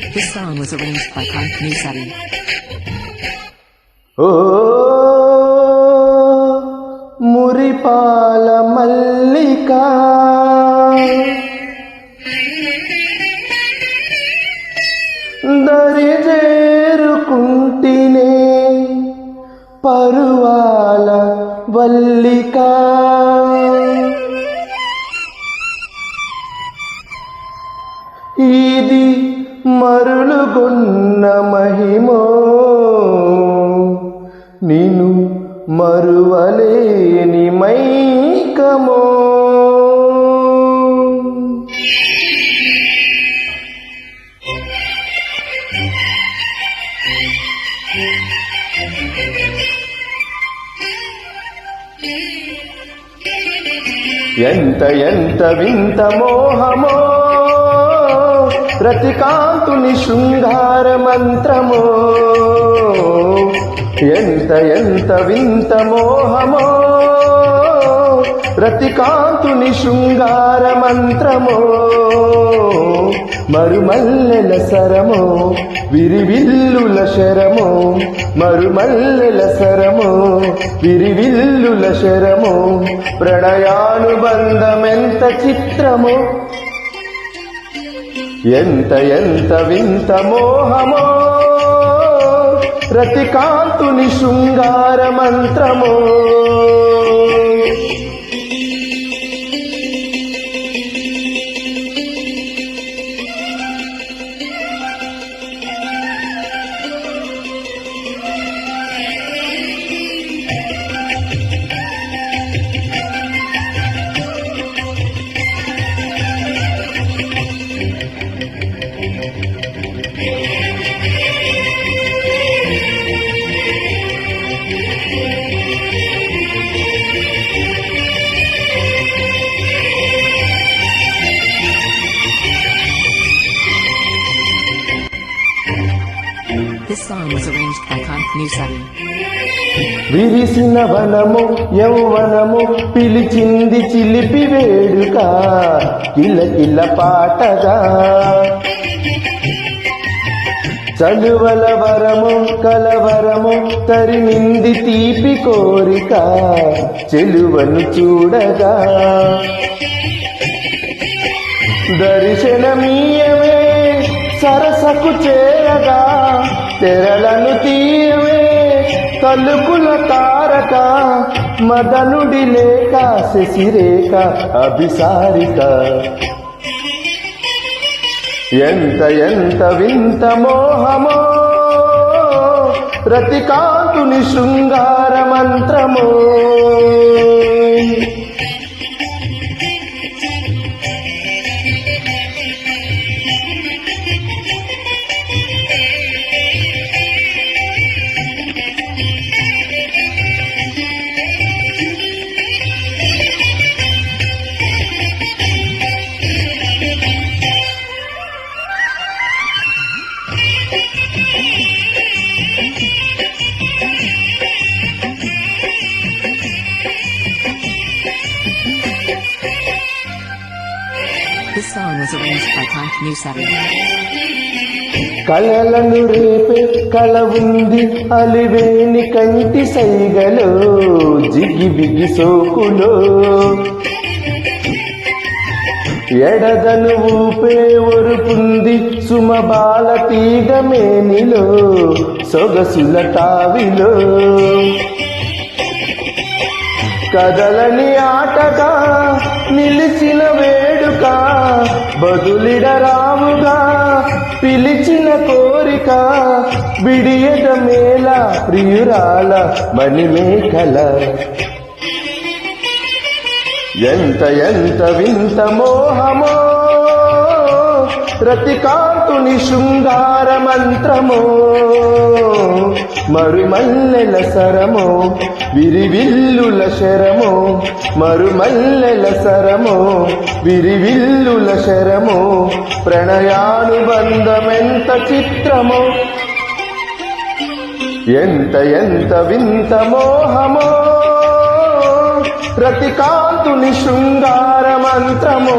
This song was arranged by Kantanu Sari. ఓ మురిపాల మల్లిక దరి చేరుకుంటినే పరువాల వల్లిక ఇది మరులుగొన్న మహిమో నిను మరువలేని మైకమో ఎంత ఎంత వింత మోహమో రతికాంతుని శృంగార మంత్రమో ఎంత ఎంత వింత మోహమో రతికాంతుని శృంగార మంత్రమో మరుమల్లెల సరమో విరివిల్లుల శరమో మరుమల్లెల సరమో విరివిల్లుల శరమో ప్రణయానుబంధమెంత చిత్రమో ఎంత ఎంత వింత మోహమో రతికాంతుని శృంగార మంత్రమో This song was arranged by Kantanu Sari. విరిసిన వనము యౌవనము పిలిచింది చిలిపి వేడుక కిలకిల పాటగా చలువల వరము కలవరము తరిమింది తీపి కోరిక చెలువను చూడగా దర్శనమీయమే సరసకు చేరగా తెరలను తీయమే తలుపుల తారక మదనుడి లేక శశిరేఖ అభిసారిక ఎంత ఎంత వింత మోహమో రతికాంతుని శృంగార మంత్రమో This song was arranged by Kantanu Sari. కలలను రేపే కల ఉంది అలివేని కంటి సైగలో జిగిబిగి సోకులో ఎడదను ఊపే ఒరుపుంది సుమబాల తీగ మేనిలో సొగసుల తావిలో కదలని ఆటగా నిలిచిన వేడుక బదులిడరాముగా పిలిచిన కోరిక విడియద మేళ ప్రియురాల మణిమేఖల ఎంత ఎంత వింత మోహమో రతికాంతుని శృంగార మంత్రమో మరుమల్లెల సరమో విరివిల్లుల శరమో మరుమల్లెల సరమో విరివిల్లుల శరమో ప్రణయానుబంధమెంత చిత్రమో ఎంత ఎంత వింత మోహమో రతికాంతుని శృంగార మంత్రమో